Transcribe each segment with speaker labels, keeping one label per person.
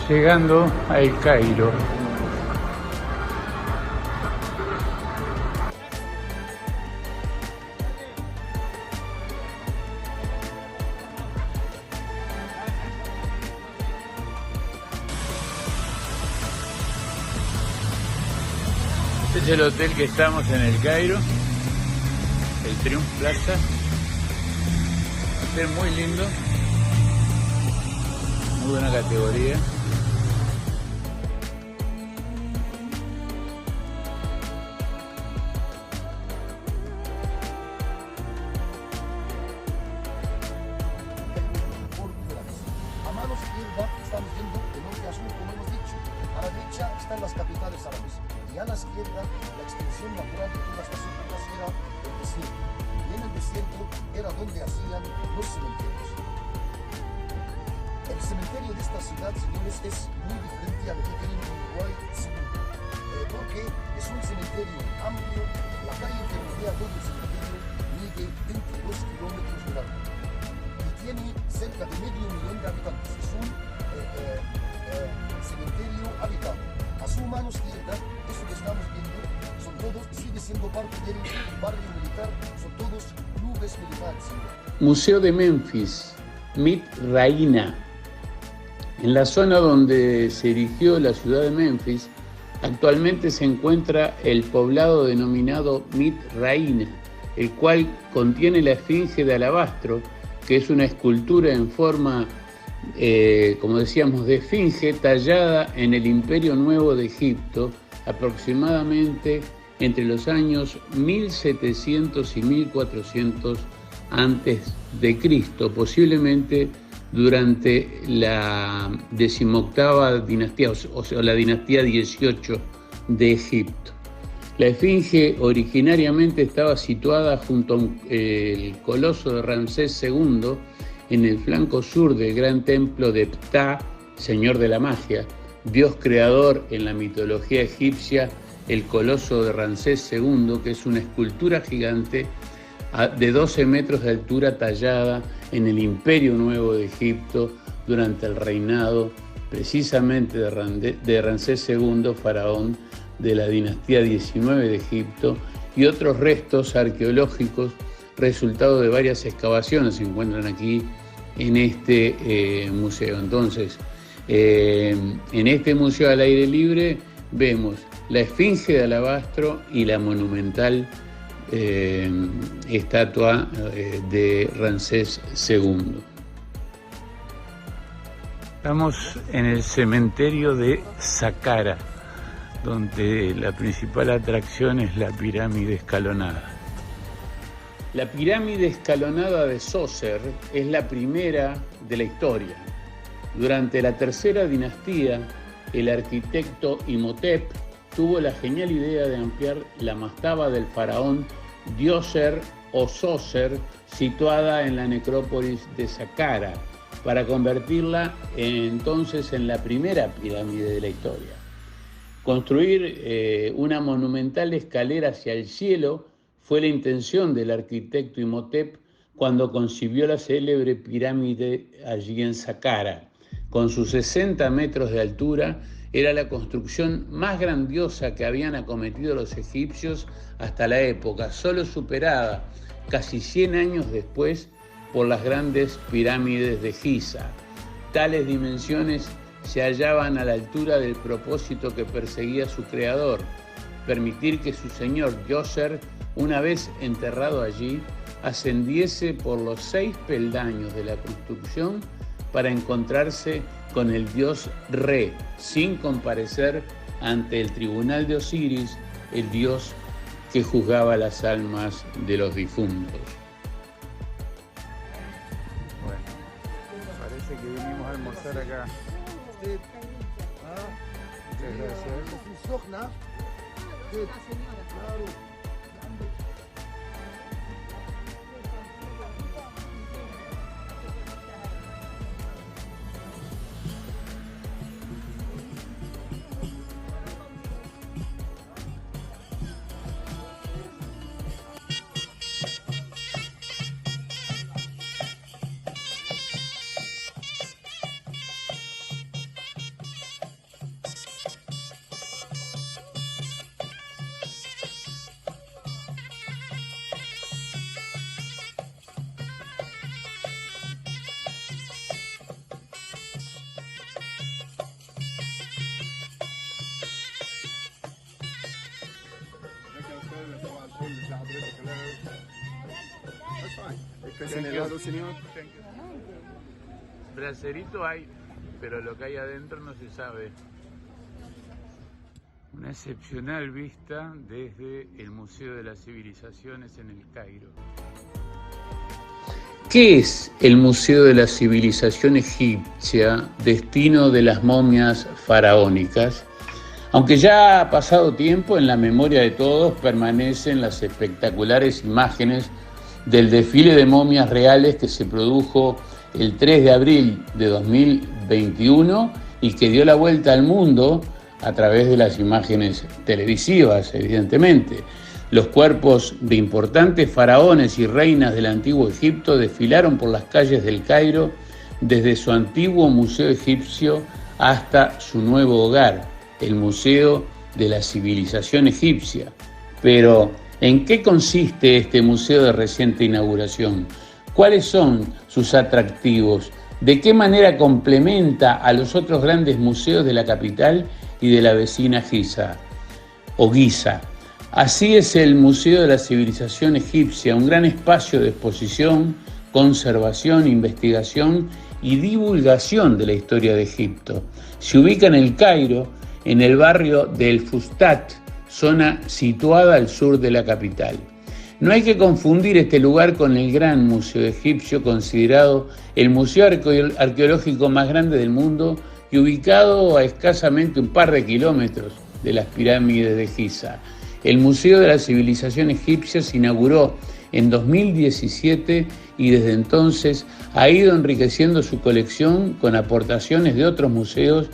Speaker 1: Llegando a El Cairo. Este es el hotel que estamos en El Cairo, el Triumph Plaza. Hotel muy lindo, muy buena categoría.
Speaker 2: A mano izquierda estamos viendo de norte a sur, como hemos dicho. A la derecha están las capitales árabes y a la izquierda la extensión natural de todas las épocas era el desierto. Y en el desierto era donde hacían los cementerios. El cementerio de esta ciudad, señores, es muy diferente a lo que tienen en Uruguay, porque es un cementerio amplio. La calle que rodea todo el cementerio mide 22 kilómetros de largo y tiene cerca de medio millón de habitantes. Es un cementerio habitado. A su mano izquierda, eso que estamos viendo, son todos, sigue siendo parte del barrio militar, son todos clubes militares.
Speaker 1: Museo de Memphis, Mit Raina. En la zona donde se erigió la ciudad de Memphis, actualmente se encuentra el poblado denominado Mit Raina, el cual contiene la esfinge de alabastro, que es una escultura en forma, como decíamos, de esfinge tallada en el Imperio Nuevo de Egipto, aproximadamente entre los años 1700 y 1400 antes de Cristo, posiblemente durante la 18ª dinastía, o sea, la dinastía 18 de Egipto. La esfinge originariamente estaba situada junto al coloso de Ramsés II en el flanco sur del gran templo de Ptah, señor de la magia, dios creador en la mitología egipcia, el coloso de Ramsés II, que es una escultura gigante de 12 metros de altura tallada en el Imperio Nuevo de Egipto durante el reinado precisamente de Ramsés II, faraón de la dinastía 19 de Egipto, y otros restos arqueológicos resultado de varias excavaciones se encuentran aquí en este museo. Entonces, en este museo al aire libre vemos la esfinge de alabastro y la monumental estatua de Ramsés II. Estamos en el cementerio de Saqqara, donde la principal atracción es la pirámide escalonada. La pirámide escalonada de Zoser es la primera de la historia. Durante la tercera dinastía, el arquitecto Imhotep tuvo la genial idea de ampliar la mastaba del faraón Djoser o Zoser, situada en la necrópolis de Saqqara, para convertirla entonces en la primera pirámide de la historia. Construir una monumental escalera hacia el cielo fue la intención del arquitecto Imhotep cuando concibió la célebre pirámide allí en Saqqara. Con sus 60 metros de altura, era la construcción más grandiosa que habían acometido los egipcios hasta la época, solo superada casi 100 años después por las grandes pirámides de Giza. Tales dimensiones se hallaban a la altura del propósito que perseguía su creador, permitir que su señor Djoser, una vez enterrado allí, ascendiese por los 6 peldaños de la construcción para encontrarse con el dios Re, sin comparecer ante el tribunal de Osiris, el dios que juzgaba las almas de los difuntos. Bueno, parece que vinimos a almorzar acá. Muchas gracias.
Speaker 3: Señalado, señor.
Speaker 1: Bracerito hay, pero lo que hay adentro no se sabe. Una excepcional vista desde el Museo de las Civilizaciones en el Cairo. ¿Qué es el Museo de la Civilización Egipcia, destino de las momias faraónicas? Aunque ya ha pasado tiempo, en la memoria de todos permanecen las espectaculares imágenes del desfile de momias reales que se produjo el 3 de abril de 2021 y que dio la vuelta al mundo a través de las imágenes televisivas, evidentemente. Los cuerpos de importantes faraones y reinas del antiguo Egipto desfilaron por las calles del Cairo desde su antiguo museo egipcio hasta su nuevo hogar, el Museo de la Civilización Egipcia. Pero, ¿en qué consiste este museo de reciente inauguración? ¿Cuáles son sus atractivos? ¿De qué manera complementa a los otros grandes museos de la capital y de la vecina Giza? Así es el Museo de la Civilización Egipcia, un gran espacio de exposición, conservación, investigación y divulgación de la historia de Egipto. Se ubica en el Cairo, en el barrio de El Fustat, zona situada al sur de la capital. No hay que confundir este lugar con el Gran Museo Egipcio, considerado el museo arqueológico más grande del mundo y ubicado a escasamente un par de kilómetros de las pirámides de Giza. El Museo de la Civilización Egipcia se inauguró en 2017 y desde entonces ha ido enriqueciendo su colección con aportaciones de otros museos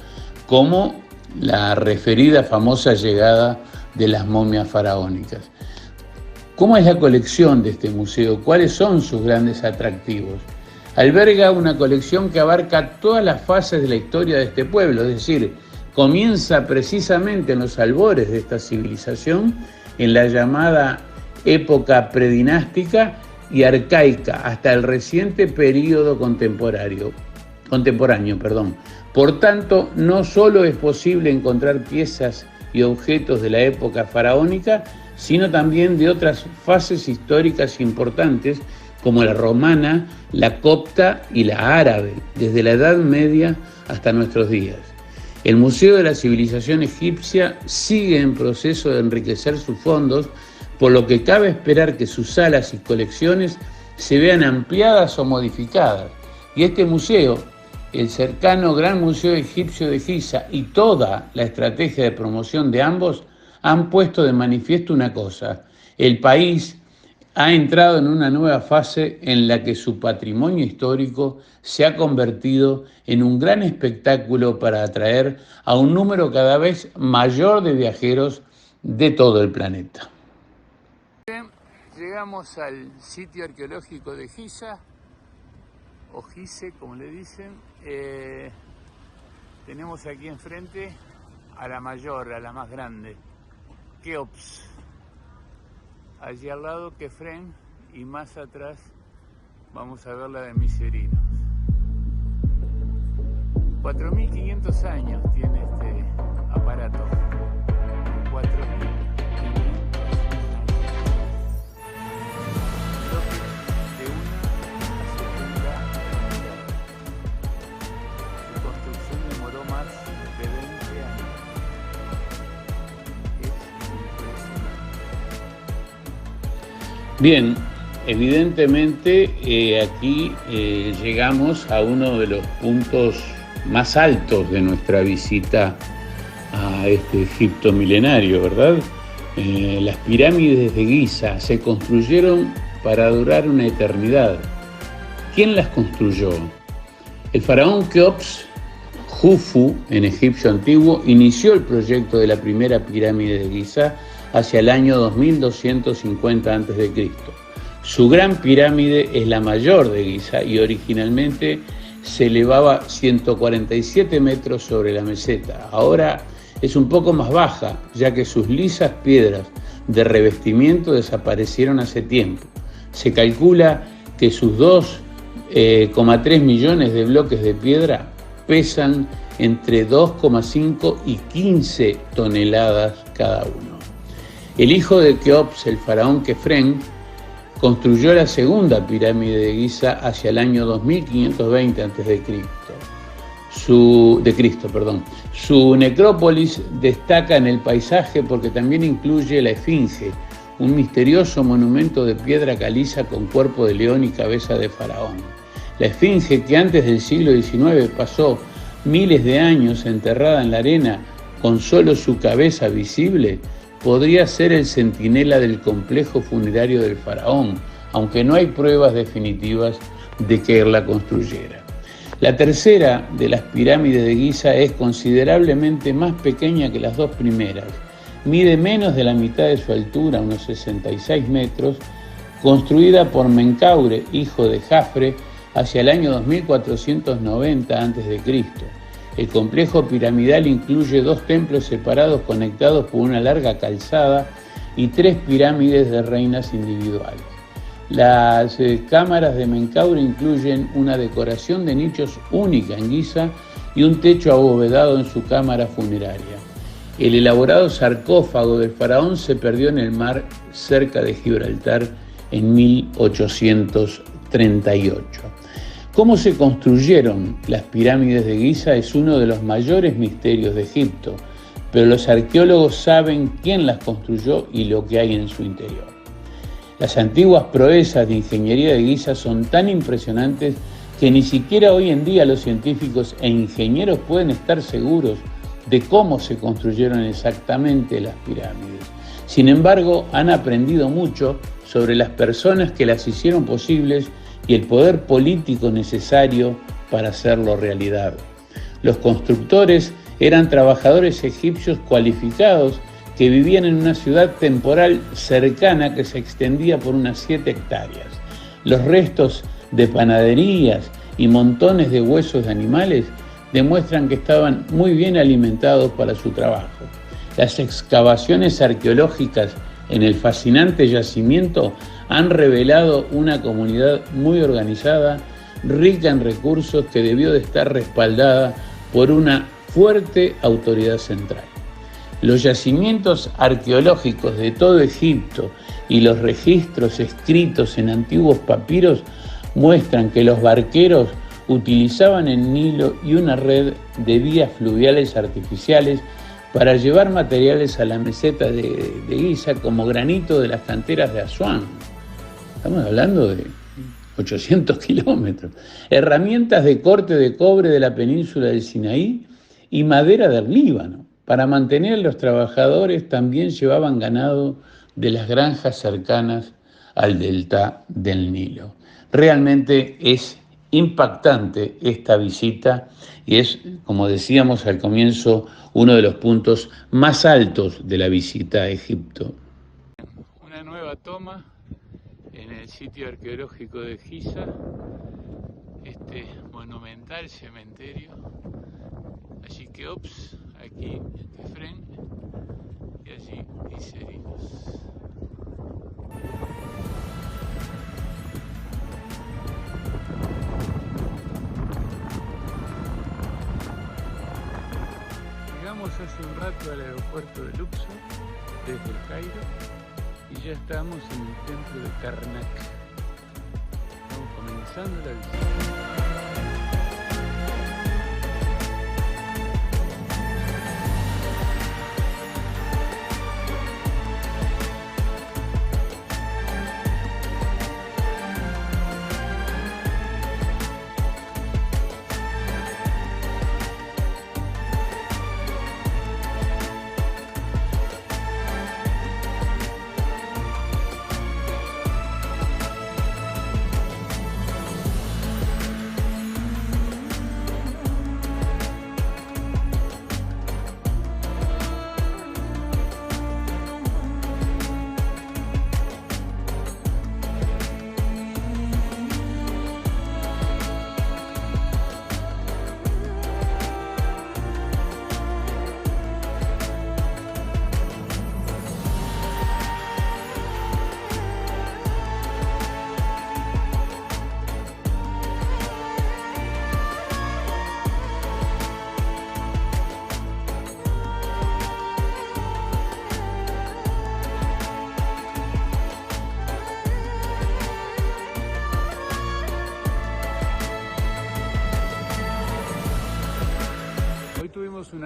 Speaker 1: como la referida famosa llegada de las momias faraónicas. ¿Cómo es la colección de este museo? ¿Cuáles son sus grandes atractivos? Alberga una colección que abarca todas las fases de la historia de este pueblo, es decir, comienza precisamente en los albores de esta civilización, en la llamada época predinástica y arcaica, hasta el reciente período contemporáneo. Por tanto, no solo es posible encontrar piezas y objetos de la época faraónica, sino también de otras fases históricas importantes como la romana, la copta y la árabe, desde la Edad Media hasta nuestros días. El Museo de la Civilización Egipcia sigue en proceso de enriquecer sus fondos, por lo que cabe esperar que sus salas y colecciones se vean ampliadas o modificadas. Y este museo, el cercano Gran Museo Egipcio de Giza y toda la estrategia de promoción de ambos han puesto de manifiesto una cosa: el país ha entrado en una nueva fase en la que su patrimonio histórico se ha convertido en un gran espectáculo para atraer a un número cada vez mayor de viajeros de todo el planeta. Bien, llegamos al sitio arqueológico de Giza, o Gizeh, como le dicen. Tenemos aquí enfrente a la mayor, a la más grande, Keops. Allí al lado Kefren, y más atrás vamos a ver la de Miserinos. 4.500 años tiene este aparato. 4.500 de una segunda unidad. Su construcción demoró más de 20 años. Bien, evidentemente aquí llegamos a uno de los puntos más altos de nuestra visita a este Egipto milenario, ¿verdad? Las pirámides de Giza se construyeron para durar una eternidad. ¿Quién las construyó? El faraón Keops, Jufu, en egipcio antiguo, inició el proyecto de la primera pirámide de Giza hacia el año 2250 a.C. Su gran pirámide es la mayor de Giza y originalmente se elevaba 147 metros sobre la meseta. Ahora es un poco más baja, ya que sus lisas piedras de revestimiento desaparecieron hace tiempo. Se calcula que sus 2,3 millones de bloques de piedra pesan entre 2,5 y 15 toneladas cada uno. El hijo de Keops, el faraón Kefren, construyó la segunda pirámide de Giza hacia el año 2520 a.C. Su necrópolis destaca en el paisaje porque también incluye la Esfinge, un misterioso monumento de piedra caliza con cuerpo de león y cabeza de faraón. La Esfinge, que antes del siglo XIX pasó miles de años enterrada en la arena con solo su cabeza visible, podría ser el centinela del complejo funerario del faraón, aunque no hay pruebas definitivas de que él la construyera. La tercera de las pirámides de Giza es considerablemente más pequeña que las dos primeras. Mide menos de la mitad de su altura, unos 66 metros, construida por Menkaure, hijo de Jafre, hacia el año 2490 a.C. El complejo piramidal incluye dos templos separados conectados por una larga calzada y tres pirámides de reinas individuales. Las cámaras de Menkaure incluyen una decoración de nichos única en Giza y un techo abovedado en su cámara funeraria. El elaborado sarcófago del faraón se perdió en el mar cerca de Gibraltar en 1838. Cómo se construyeron las pirámides de Giza es uno de los mayores misterios de Egipto, pero los arqueólogos saben quién las construyó y lo que hay en su interior. Las antiguas proezas de ingeniería de Giza son tan impresionantes que ni siquiera hoy en día los científicos e ingenieros pueden estar seguros de cómo se construyeron exactamente las pirámides. Sin embargo, han aprendido mucho sobre las personas que las hicieron posibles y el poder político necesario para hacerlo realidad. Los constructores eran trabajadores egipcios cualificados que vivían en una ciudad temporal cercana que se extendía por unas 7 hectáreas. Los restos de panaderías y montones de huesos de animales demuestran que estaban muy bien alimentados para su trabajo. Las excavaciones arqueológicas en el fascinante yacimiento han revelado una comunidad muy organizada, rica en recursos, que debió de estar respaldada por una fuerte autoridad central. Los yacimientos arqueológicos de todo Egipto y los registros escritos en antiguos papiros muestran que los barqueros utilizaban el Nilo y una red de vías fluviales artificiales para llevar materiales a la meseta de Giza como granito de las canteras de Asuán. Estamos hablando de 800 kilómetros. Herramientas de corte de cobre de la península del Sinaí y madera del Líbano. Para mantener a los trabajadores también llevaban ganado de las granjas cercanas al delta del Nilo. Realmente es impactante esta visita y es, como decíamos al comienzo, uno de los puntos más altos de la visita a Egipto. Una nueva toma en el sitio arqueológico de Giza, este monumental cementerio. Así que, aquí Kefren y allí Iserinos. Llegamos hace un rato al aeropuerto de Luxor desde el Cairo y ya estamos en el templo de Karnak. Estamos comenzando la visita.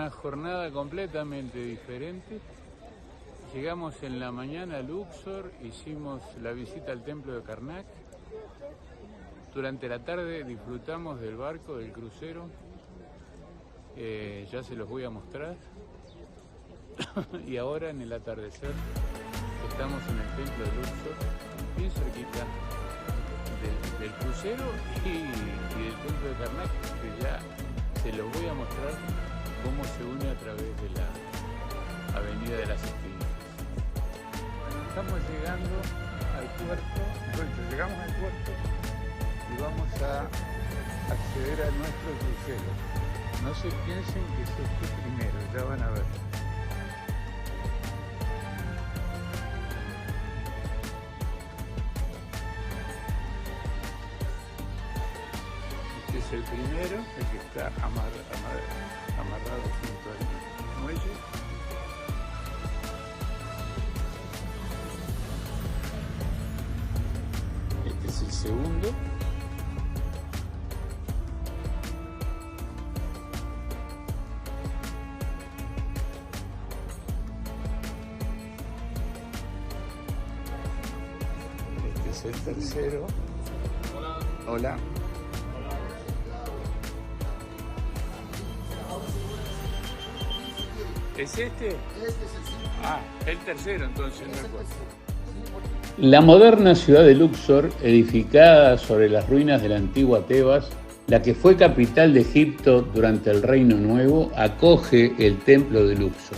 Speaker 1: una jornada completamente diferente. Llegamos en la mañana a Luxor, hicimos la visita al templo de Karnak. Durante la tarde disfrutamos del barco, del crucero. Ya se los voy a mostrar. Y ahora en el atardecer estamos en el templo de Luxor, bien cerquita del crucero y del templo de Karnak, que ya se los voy a mostrar cómo se une a través de la avenida de las Esquinas. Bueno, estamos llegando al puerto, llegamos al puerto y vamos a acceder a nuestro crucero. No se piensen que es este primero, ya van a ver. Este es el primero, el que está amarrado junto al muelle. Este es el segundo. Este es el tercero. Hola. ¿Es este?
Speaker 2: Este es el
Speaker 1: Ah, el tercero entonces, no recuerdo. La moderna ciudad de Luxor, edificada sobre las ruinas de la antigua Tebas, la que fue capital de Egipto durante el Reino Nuevo, acoge el templo de Luxor.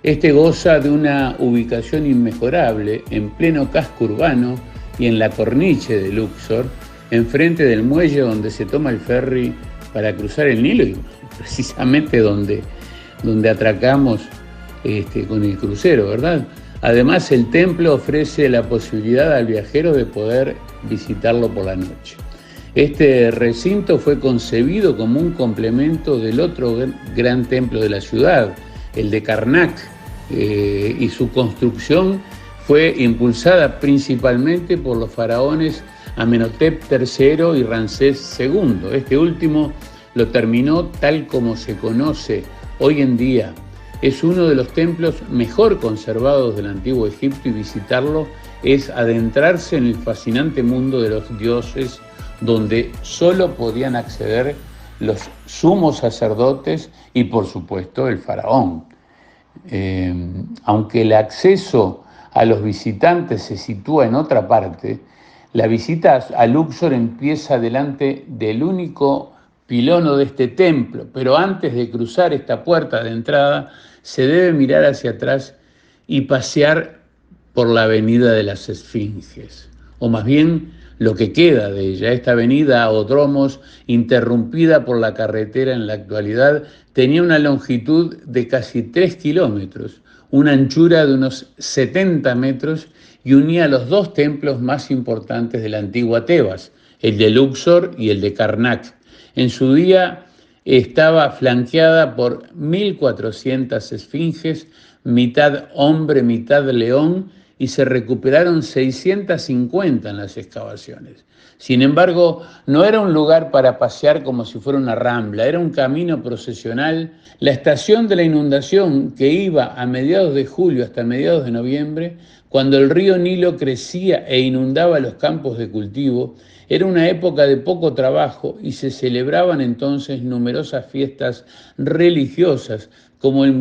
Speaker 1: Este goza de una ubicación inmejorable en pleno casco urbano y en la corniche de Luxor, enfrente del muelle donde se toma el ferry para cruzar el Nilo y precisamente donde atracamos con el crucero, ¿verdad? Además, el templo ofrece la posibilidad al viajero de poder visitarlo por la noche. Este recinto fue concebido como un complemento del otro gran templo de la ciudad, el de Karnak, y su construcción fue impulsada principalmente por los faraones Amenhotep III y Ramsés II. Este último lo terminó tal como se conoce hoy en día. Es uno de los templos mejor conservados del antiguo Egipto y visitarlo es adentrarse en el fascinante mundo de los dioses donde solo podían acceder los sumos sacerdotes y por supuesto el faraón. Aunque el acceso a los visitantes se sitúa en otra parte, la visita a Luxor empieza delante del único pilono de este templo, pero antes de cruzar esta puerta de entrada se debe mirar hacia atrás y pasear por la avenida de las Esfinges, o más bien lo que queda de ella. Esta avenida o dromos, interrumpida por la carretera en la actualidad, tenía una longitud de casi 3 kilómetros, una anchura de unos 70 metros y unía los dos templos más importantes de la antigua Tebas, el de Luxor y el de Karnak. En su día estaba flanqueada por 1.400 esfinges, mitad hombre, mitad león, y se recuperaron 650 en las excavaciones. Sin embargo, no era un lugar para pasear como si fuera una rambla, era un camino procesional. La estación de la inundación, que iba a mediados de julio hasta mediados de noviembre, cuando el río Nilo crecía e inundaba los campos de cultivo, era una época de poco trabajo y se celebraban entonces numerosas fiestas religiosas, como el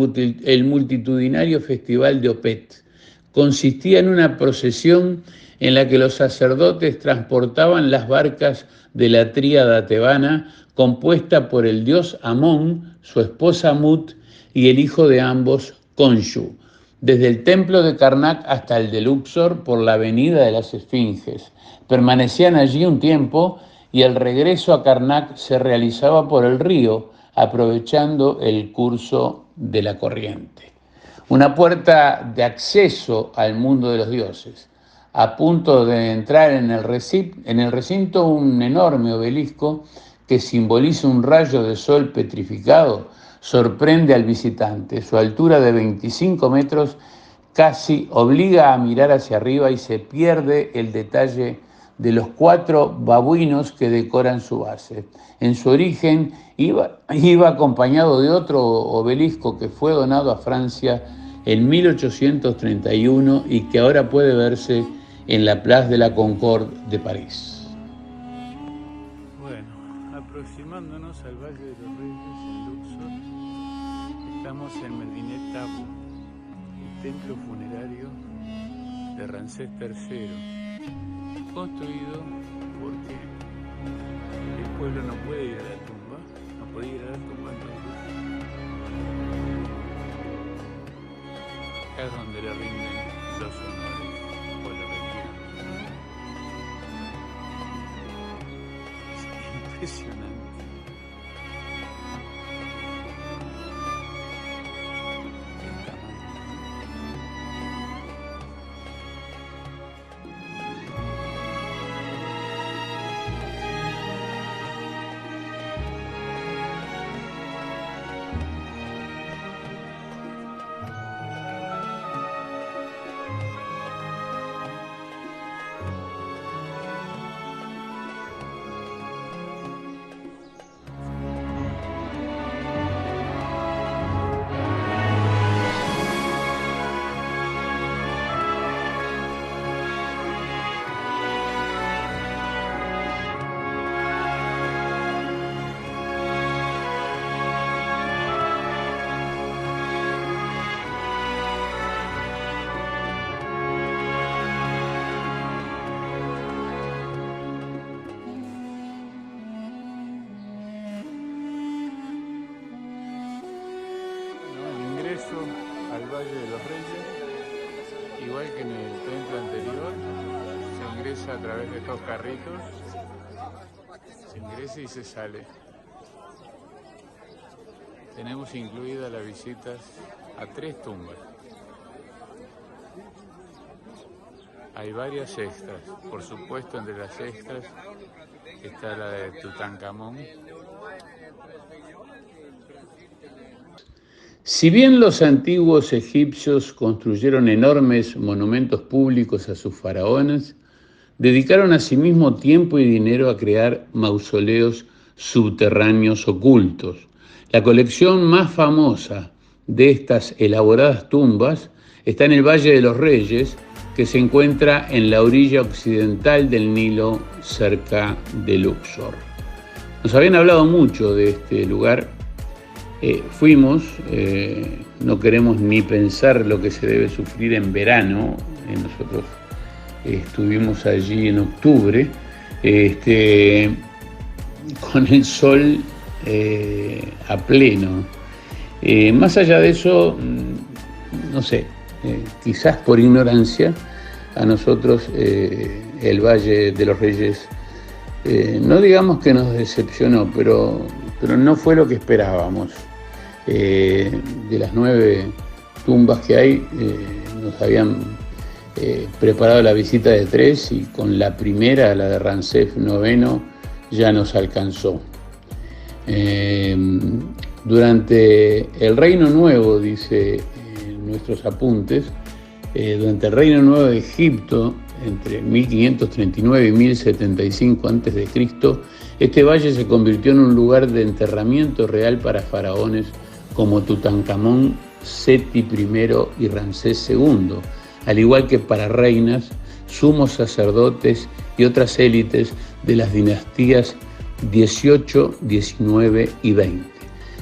Speaker 1: multitudinario Festival de Opet. Consistía en una procesión en la que los sacerdotes transportaban las barcas de la tríada tebana, compuesta por el dios Amón, su esposa Mut y el hijo de ambos, Khonshu, desde el templo de Karnak hasta el de Luxor por la avenida de las Esfinges. Permanecían allí un tiempo y el regreso a Karnak se realizaba por el río, aprovechando el curso de la corriente. Una puerta de acceso al mundo de los dioses. A punto de entrar en el recinto, un enorme obelisco que simboliza un rayo de sol petrificado sorprende al visitante. Su altura de 25 metros casi obliga a mirar hacia arriba y se pierde el detalle de los 4 babuinos que decoran su base. En su origen iba acompañado de otro obelisco que fue donado a Francia en 1831 y que ahora puede verse en la Place de la Concorde de París.
Speaker 3: Bueno, aproximándonos al Valle de los Reyes, en Luxor, estamos en Medinet Habu, el templo funerario de Ramsés III, construido porque el pueblo no puede ir a la tumba, no podía ir a la tumba, entonces acá es donde le rinden los honores o lo retiran. Es impresionante. Al Valle de los Reyes, igual que en el templo anterior, se ingresa a través de estos carritos, se ingresa y se sale. Tenemos incluidas las visitas a 3 tumbas. Hay varias extras, por supuesto entre las extras está la de Tutankamón.
Speaker 1: Si bien los antiguos egipcios construyeron enormes monumentos públicos a sus faraones, dedicaron asimismo tiempo y dinero a crear mausoleos subterráneos ocultos. La colección más famosa de estas elaboradas tumbas está en el Valle de los Reyes, que se encuentra en la orilla occidental del Nilo, cerca de Luxor. Nos habían hablado mucho de este lugar. Fuimos, no queremos ni pensar lo que se debe sufrir en verano. Nosotros estuvimos allí en octubre, con el sol a pleno. Más allá de eso, no sé, quizás por ignorancia, a nosotros el Valle de los Reyes, no digamos que nos decepcionó, pero no fue lo que esperábamos. De las 9 tumbas que hay, nos habían preparado la visita de 3 y con la primera, la de Ramsés IX, ya nos alcanzó. Durante el Reino Nuevo, dice en nuestros apuntes, durante el Reino Nuevo de Egipto, entre 1539 y 1075 a.C., este valle se convirtió en un lugar de enterramiento real para faraones como Tutankamón, Seti I y Ramsés II, al igual que para reinas, sumos sacerdotes y otras élites de las dinastías 18, 19 y 20.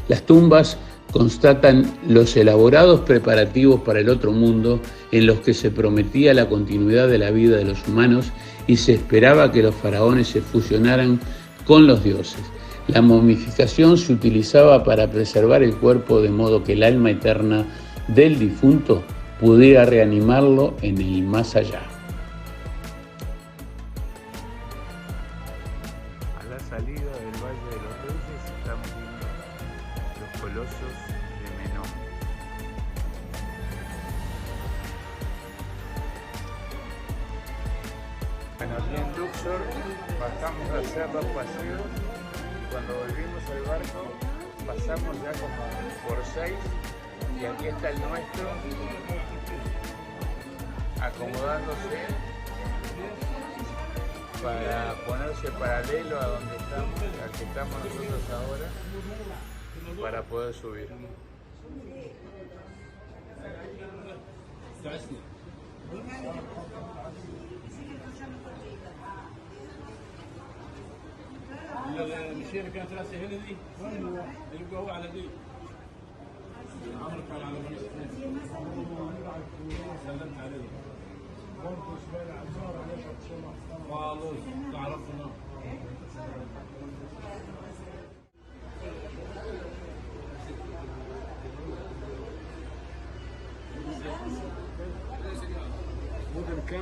Speaker 1: Las tumbas constatan los elaborados preparativos para el otro mundo en los que se prometía la continuidad de la vida de los humanos y se esperaba que los faraones se fusionaran con los dioses. La momificación se utilizaba para preservar el cuerpo de modo que el alma eterna del difunto pudiera reanimarlo en el más allá.
Speaker 3: A la salida del Valle de los Reyes estamos viendo los colosos de Menón. Bueno, aquí en Luxor bajamos a hacer 2 paseos. Cuando volvimos al barco pasamos ya como por 6 y aquí está el nuestro acomodándose para ponerse paralelo a donde estamos, al que estamos nosotros ahora, para poder subir.
Speaker 4: المشير كانت راسي هنا دي اللي هو على دي عمرو كان على سلمت عليه خالص تعرفنا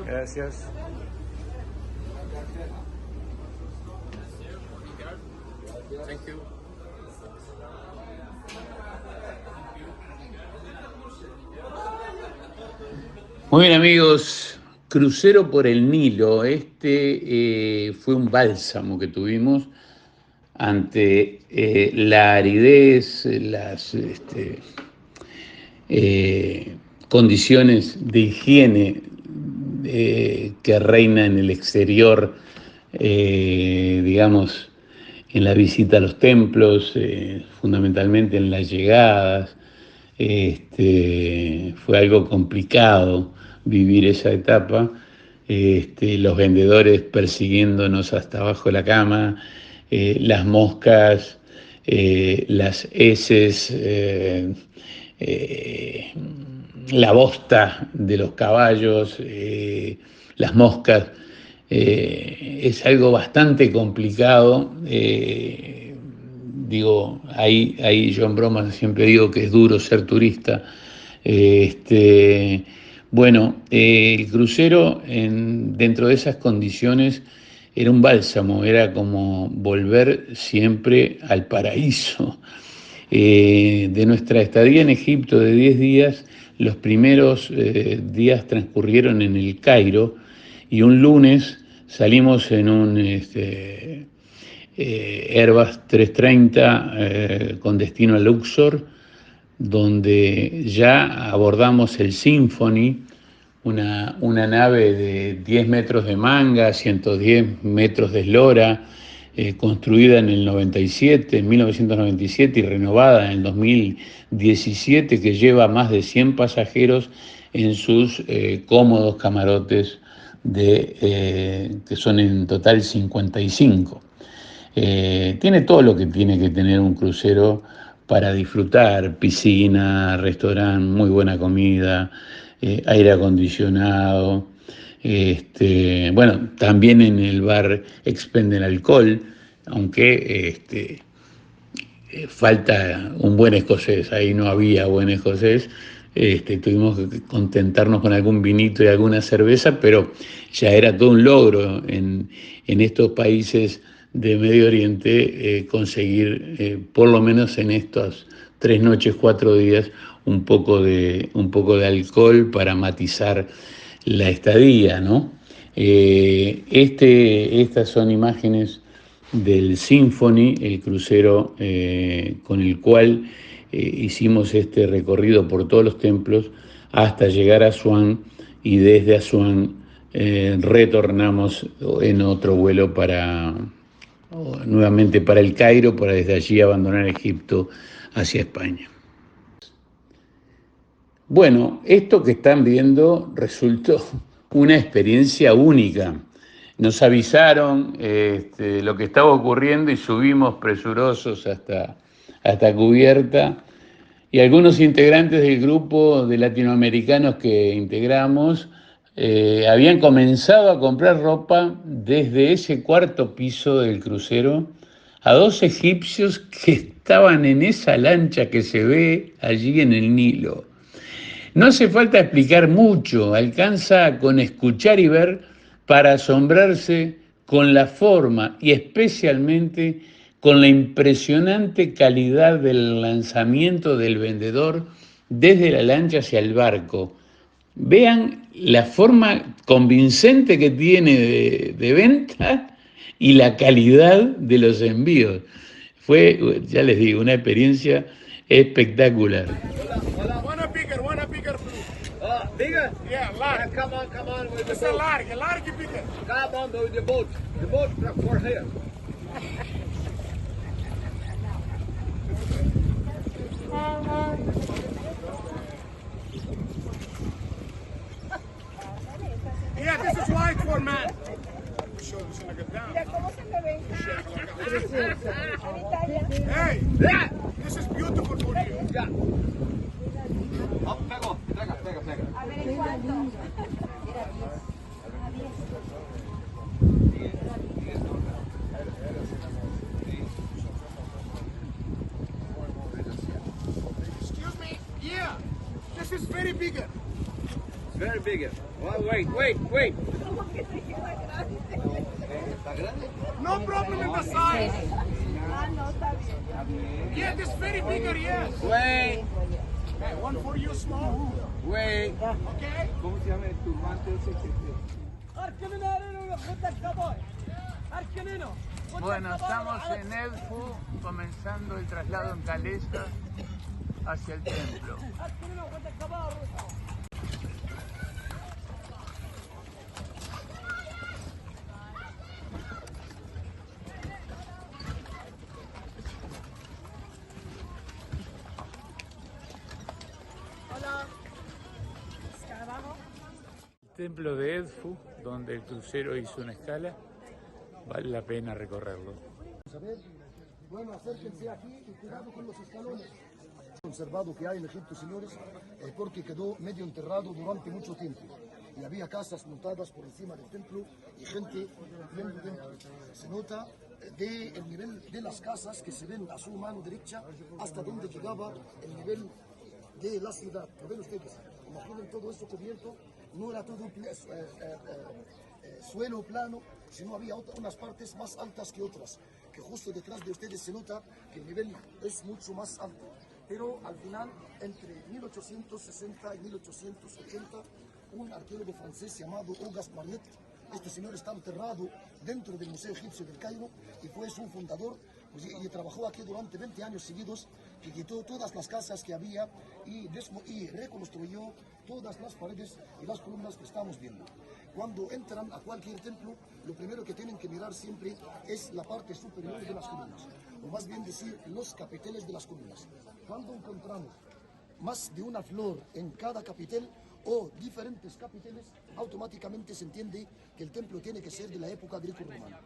Speaker 3: Gracias. Thank you.
Speaker 1: Muy bien, amigos, crucero por el Nilo. Fue un bálsamo que tuvimos ante la aridez, las condiciones de higiene que reina en el exterior, digamos, en la visita a los templos, fundamentalmente en las llegadas. Fue algo complicado vivir esa etapa, los vendedores persiguiéndonos hasta abajo de la cama, las moscas, las heces, la bosta de los caballos, las moscas. Es algo bastante complicado. Ahí yo en broma siempre digo que es duro ser turista. El crucero dentro de esas condiciones era un bálsamo, era como volver siempre al paraíso. De nuestra estadía en Egipto de 10 días, los primeros días transcurrieron en el Cairo y un lunes salimos en un Airbus 330 con destino a Luxor, donde ya abordamos el Symphony, una nave de 10 metros de manga, 110 metros de eslora, construida en el 1997 y renovada en el 2017, que lleva más de 100 pasajeros en sus cómodos camarotes, que son en total 55. Tiene todo lo que tiene que tener un crucero para disfrutar: piscina, restaurante, muy buena comida, aire acondicionado. También en el bar expenden alcohol, aunque falta un buen escocés. Ahí no había buen escocés. Tuvimos que contentarnos con algún vinito y alguna cerveza, pero ya era todo un logro en estos países de Medio Oriente conseguir, por lo menos en estas 3 noches, 4 días, un poco de alcohol para matizar la estadía, ¿no? Estas son imágenes del Symphony, el crucero con el cual hicimos este recorrido por todos los templos hasta llegar a Asuán, y desde Asuán retornamos en otro vuelo nuevamente para el Cairo, para desde allí abandonar Egipto hacia España. Bueno, esto que están viendo resultó una experiencia única. Nos avisaron lo que estaba ocurriendo y subimos presurosos hasta cubierta, y algunos integrantes del grupo de latinoamericanos que integramos habían comenzado a comprar ropa desde ese 4º piso del crucero a 2 egipcios que estaban en esa lancha que se ve allí en el Nilo. No hace falta explicar mucho, alcanza con escuchar y ver para asombrarse con la forma y especialmente con la impresionante calidad del lanzamiento del vendedor desde la lancha hacia el barco. Vean la forma convincente que tiene de venta y la calidad de los envíos. Fue, ya les digo, una experiencia espectacular.
Speaker 4: وانا بيكر
Speaker 5: Bigger?
Speaker 4: Yeah, large.
Speaker 5: Come on with the
Speaker 4: It's a
Speaker 5: boat.
Speaker 4: large bigger.
Speaker 5: Come on with the boat. The boat for here.
Speaker 4: Yeah, this is wide for man. Show this like a down. Hey,
Speaker 5: Yeah.
Speaker 4: this is beautiful for you.
Speaker 5: Yeah. Oh, pega.
Speaker 6: A ver en cuánto.
Speaker 4: Excuse me. Yeah, this is very bigger.
Speaker 5: Very bigger. Oh, wait.
Speaker 4: No problem in the size.
Speaker 6: Ah, no, está bien.
Speaker 4: Yeah, this very bigger, yes.
Speaker 5: Wait.
Speaker 4: Hey, one for you small.
Speaker 5: Wait.
Speaker 4: Okay.
Speaker 5: ¿Cómo se llama el turbante ese que
Speaker 3: Bueno, estamos en Edfu comenzando el traslado en calesa hacia el templo. El templo de Edfu, donde el crucero hizo una escala, vale la pena recorrerlo.
Speaker 2: A ver, bueno, acérquense aquí y cuidado con los escalones. Conservado que hay en Egipto, señores, porque quedó medio enterrado durante mucho tiempo. Y había casas montadas por encima del templo y gente viendo dentro. Se nota del nivel de las casas que se ven a su mano derecha hasta donde llegaba el nivel de la ciudad. ¿Lo ven ustedes? Imaginen todo esto cubierto. No era todo suelo plano, sino había unas partes más altas que otras, que justo detrás de ustedes se nota que el nivel es mucho más alto. Pero al final, entre 1860 y 1880, un arqueólogo francés llamado Auguste Mariette, este señor está enterrado dentro del Museo Egipcio del Cairo y fue su fundador, y trabajó aquí durante 20 años seguidos, que quitó todas las casas que había y reconstruyó todas las paredes y las columnas que estamos viendo. Cuando entran a cualquier templo, lo primero que tienen que mirar siempre es la parte superior de las columnas, o más bien decir, los capiteles de las columnas. Cuando encontramos más de una flor en cada capitel o diferentes capiteles, automáticamente se entiende que el templo tiene que ser de la época greco-romana.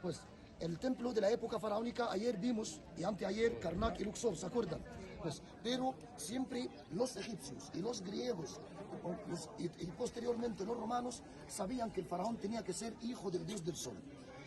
Speaker 2: Pues el templo de la época faraónica, ayer vimos, y anteayer, Karnak y Luxor, ¿se acuerdan? Pues, pero siempre los egipcios y los griegos y posteriormente los romanos sabían que el faraón tenía que ser hijo del dios del sol.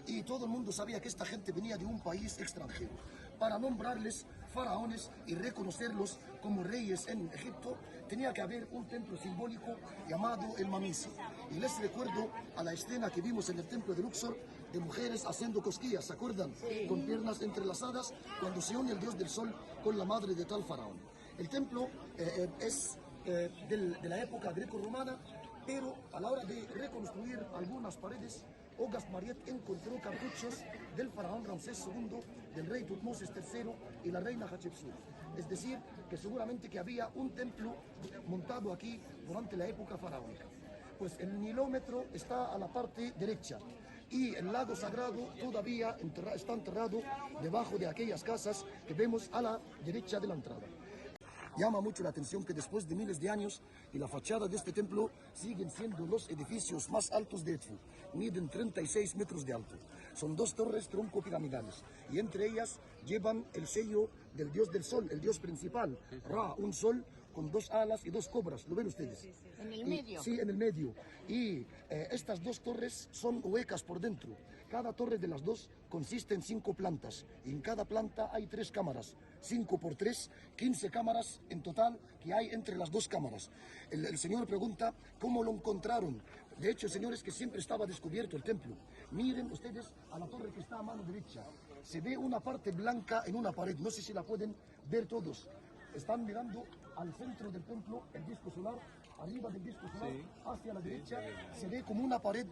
Speaker 2: Y todo el mundo sabía que esta gente venía de un país extranjero. Para nombrarles faraones y reconocerlos como reyes en Egipto, tenía que haber un templo simbólico llamado el Mamisi. Y les recuerdo a la escena que vimos en el templo de Luxor, de mujeres haciendo cosquillas, ¿se acuerdan? Con piernas entrelazadas, cuando se une el dios del sol con la madre de tal faraón. El templo es de la época greco-romana, pero a la hora de reconstruir algunas paredes, Auguste Mariette encontró cartuchos del faraón Ramsés II, del rey Tutmosis III y la reina Hatshepsut. Es decir, que seguramente que había un templo montado aquí durante la época faraónica. Pues el Nilómetro está a la parte derecha y el lago sagrado todavía está enterrado debajo de aquellas casas que vemos a la derecha de la entrada. Llama mucho la atención que después de miles de años y la fachada de este templo siguen siendo los edificios más altos de Edfu. Miden 36 metros de alto. Son dos torres tronco piramidales y entre ellas llevan el sello del dios del sol, el dios principal, Ra, un sol con dos alas y dos cobras. ¿Lo ven ustedes?
Speaker 6: ¿En el medio?
Speaker 2: Sí, en el medio. Y estas dos torres son huecas por dentro. Cada torre de las dos consiste en 5 plantas. Y en cada planta hay 3 cámaras. 5 por 3, 15 cámaras en total que hay entre las dos cámaras. El señor pregunta cómo lo encontraron. De hecho, señores, que siempre estaba descubierto el templo. Miren ustedes a la torre que está a mano derecha. Se ve una parte blanca en una pared. No sé si la pueden ver todos. Están mirando al centro del templo, el disco solar. Arriba del disco solar, hacia la derecha, se ve como una pared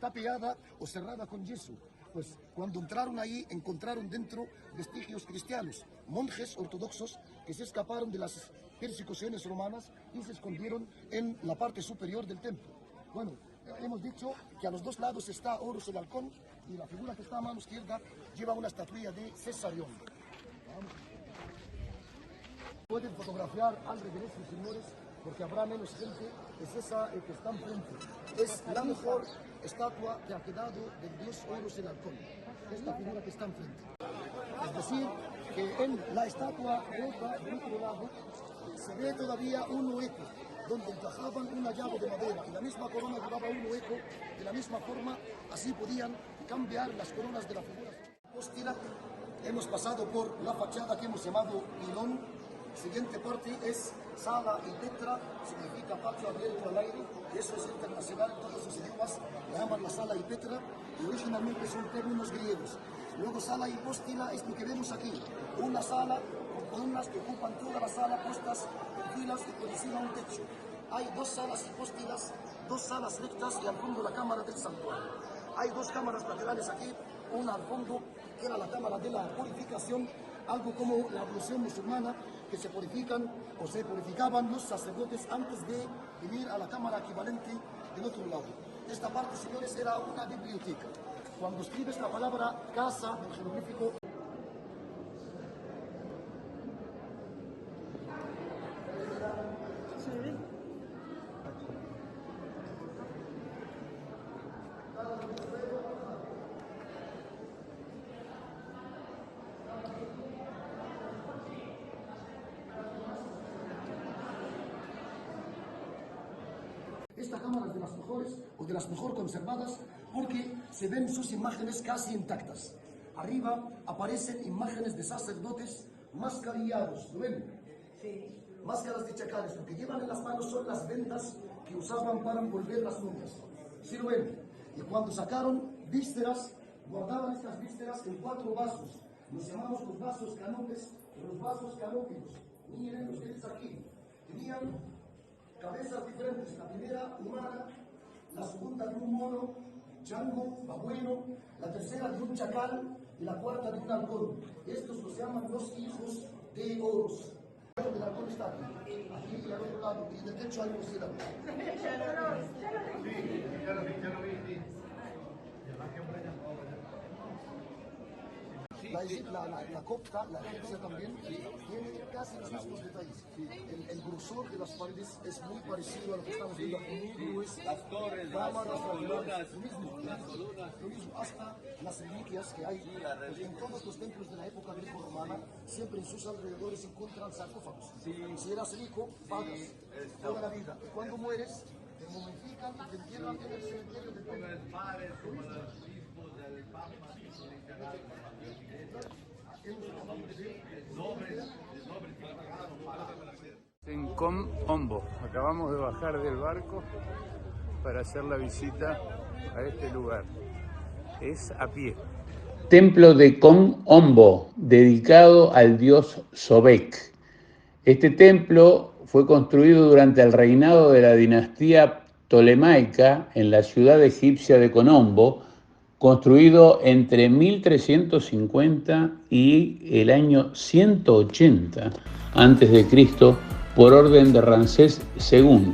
Speaker 2: tapiada o cerrada con yeso. Pues cuando entraron ahí encontraron dentro vestigios cristianos, monjes ortodoxos que se escaparon de las persecuciones romanas y se escondieron en la parte superior del templo. Bueno, hemos dicho que a los dos lados está Horus el halcón y la figura que está a mano izquierda lleva una estatuilla de Cesarión. Pueden fotografiar al regreso, señores, porque habrá menos gente. Es esa que está enfrente. Es la mejor estatua que ha quedado del dios Horus el halcón. Esta figura que está enfrente. Es decir, que en la estatua otra del otro lado se ve todavía un hueco donde encajaban una llave de madera y la misma corona llevaba un hueco. De la misma forma, así podían cambiar las coronas de la figura. Hostia, hemos pasado por la fachada que hemos llamado pilón. Siguiente parte es sala y tetra, significa patio abierto al aire, y eso es internacional, todos los idiomas llaman la sala y tetra, y originalmente son términos griegos. Luego sala y hipóstila es lo que vemos aquí, una sala con columnas que ocupan toda la sala puestas en filas y por encima un techo. Hay dos salas hipóstilas, dos salas rectas y al fondo la cámara del santuario. Hay dos cámaras laterales aquí, una al fondo que era la cámara de la purificación, algo como la ablución musulmana, que se purifican o se purificaban los sacerdotes antes de venir a la cámara equivalente del otro lado. Esta parte, señores, era una biblioteca. Cuando escribes la palabra casa en jeroglífico, esta cámara es de las mejores o de las mejor conservadas porque se ven sus imágenes casi intactas. Arriba aparecen imágenes de sacerdotes mascarillados, ¿lo ven? Sí. Máscaras de chacales, lo que llevan en las manos son las vendas que usaban para envolver las momias. ¿Sí lo ven? Y cuando sacaron vísceras, guardaban estas vísceras en 4 vasos. Los llamamos los vasos canopes, los vasos canópicos. Miren ustedes aquí. Tenían cabezas diferentes, la primera humana, la segunda de un mono, chango, babuino, la tercera de un chacal y la cuarta de un halcón. Estos los llaman los hijos de Horus. El halcón está aquí y al otro lado, y de techo hay murciélago. La copta, la egipcia también, tiene casi los mismos detalles. El grosor de las paredes es muy parecido a lo que estamos viendo aquí.
Speaker 5: Las torres,
Speaker 2: cámaras,
Speaker 5: columnas,
Speaker 2: lo mismo, hasta las reliquias que hay. Pues en todos los templos de la época greco-romana, siempre en sus alrededores se encuentran sarcófagos. Si eras rico, pagas toda la vida. Y cuando mueres, te momifican y te entierran en el cementerio del templo.
Speaker 5: como los bispos del Papa,
Speaker 3: En Com Ombo, acabamos de bajar del barco para hacer la visita a este lugar. Es a pie.
Speaker 1: Templo de Com Ombo, dedicado al dios Sobek. Este templo fue construido durante el reinado de la dinastía ptolemaica en la ciudad egipcia de Conombo, construido entre 1350 y el año 180 a.C. por orden de Ramsés II.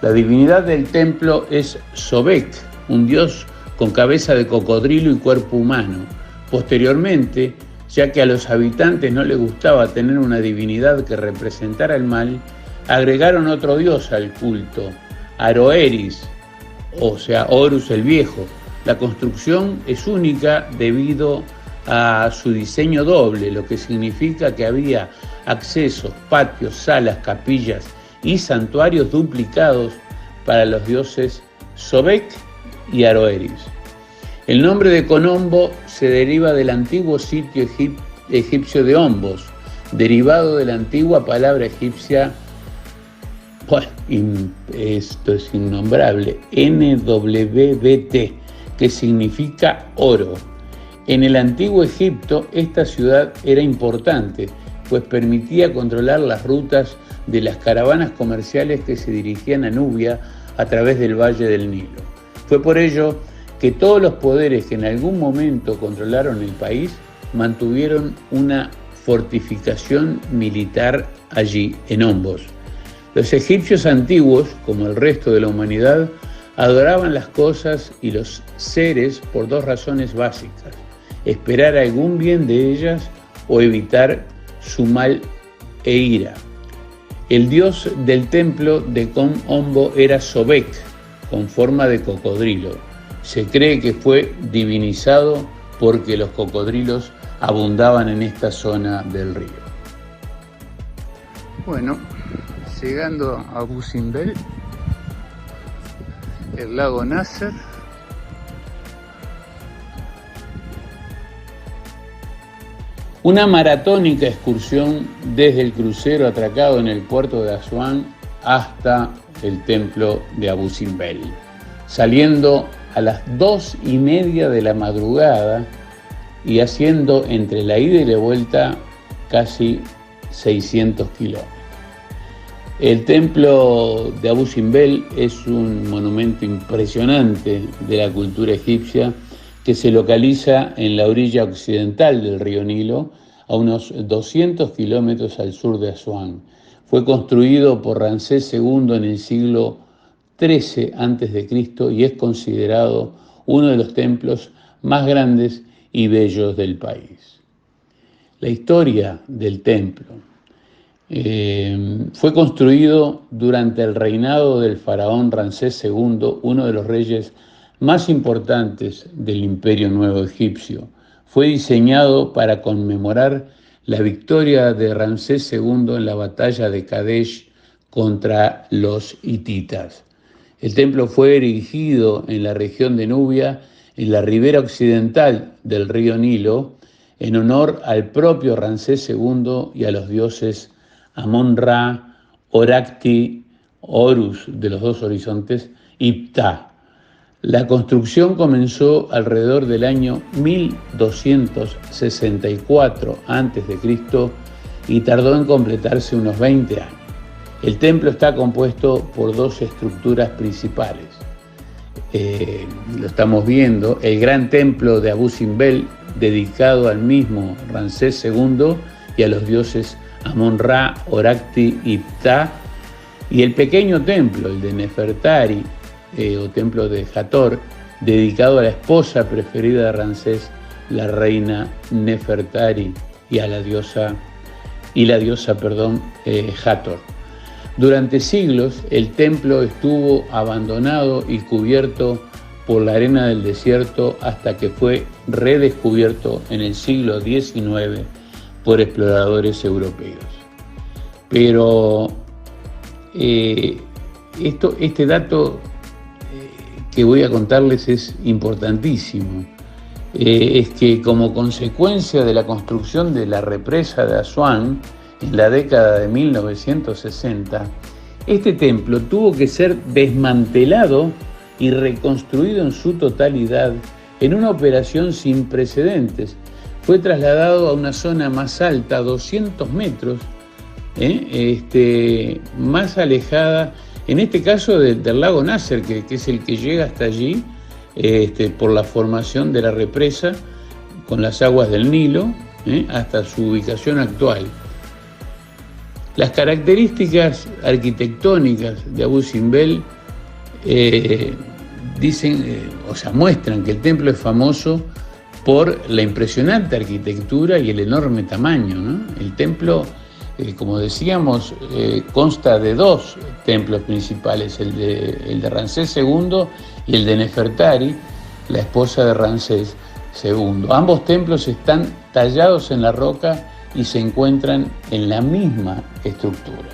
Speaker 1: La divinidad del templo es Sobek, un dios con cabeza de cocodrilo y cuerpo humano. Posteriormente, ya que a los habitantes no les gustaba tener una divinidad que representara el mal, agregaron otro dios al culto, Aroeris, o sea, Horus el Viejo. La construcción es única debido a su diseño doble, lo que significa que había accesos, patios, salas, capillas y santuarios duplicados para los dioses Sobek y Aroeris. El nombre de Conombo se deriva del antiguo sitio egipcio de Ombos, derivado de la antigua palabra egipcia, esto es innombrable, NWBT, que significa oro. En el antiguo Egipto, esta ciudad era importante, pues permitía controlar las rutas de las caravanas comerciales que se dirigían a Nubia a través del Valle del Nilo. Fue por ello que todos los poderes que en algún momento controlaron el país mantuvieron una fortificación militar allí, en Ombos. Los egipcios antiguos, como el resto de la humanidad, adoraban las cosas y los seres por dos razones básicas: esperar algún bien de ellas o evitar su mal e ira. El dios del templo de Kom Ombo era Sobek, con forma de cocodrilo. Se cree que fue divinizado porque los cocodrilos abundaban en esta zona del río. Bueno, llegando a Abu Simbel, el lago Nasser. Una maratónica excursión desde el crucero atracado en el puerto de Asuán hasta el templo de Abu Simbel, saliendo a las 2:30 de la madrugada y haciendo entre la ida y la vuelta casi 600 kilómetros. El templo de Abu Simbel es un monumento impresionante de la cultura egipcia que se localiza en la orilla occidental del río Nilo, a unos 200 kilómetros al sur de Asuán. Fue construido por Ramsés II en el siglo XIII a.C. y es considerado uno de los templos más grandes y bellos del país. La historia del templo fue construido durante el reinado del faraón Ramsés II, uno de los reyes más importantes del Imperio Nuevo Egipcio. Fue diseñado para conmemorar la victoria de Ramsés II en la batalla de Kadesh contra los hititas. El templo fue erigido en la región de Nubia, en la ribera occidental del río Nilo, en honor al propio Ramsés II y a los dioses Amon-Ra, Orakti, Horus de los dos horizontes, y Ptah. La construcción comenzó alrededor del año 1264 a.C. y tardó en completarse unos 20 años. El templo está compuesto por dos estructuras principales. Lo estamos viendo, el gran templo de Abu Simbel, dedicado al mismo Ramsés II y a los dioses Amon-Ra, Orakti y Ptah, y el pequeño templo, el de Nefertari, o templo de Hathor, dedicado a la esposa preferida de Ramsés, la reina Nefertari, y a la diosa Hathor. Durante siglos el templo estuvo abandonado y cubierto por la arena del desierto hasta que fue redescubierto en el siglo XIX por exploradores europeos. Pero este dato que voy a contarles es importantísimo. Es que como consecuencia de la construcción de la represa de Asuán en la década de 1960, este templo tuvo que ser desmantelado y reconstruido en su totalidad en una operación sin precedentes. Fue trasladado a una zona más alta, 200 metros, más alejada, en este caso del lago Nasser, que es el que llega hasta allí, por la formación de la represa con las aguas del Nilo, hasta su ubicación actual. Las características arquitectónicas de Abu Simbel muestran que el templo es famoso por la impresionante arquitectura y el enorme tamaño, ¿no? El templo, como decíamos, consta de dos templos principales, el de Ramsés II y el de Nefertari, la esposa de Ramsés II. Ambos templos están tallados en la roca y se encuentran en la misma estructura.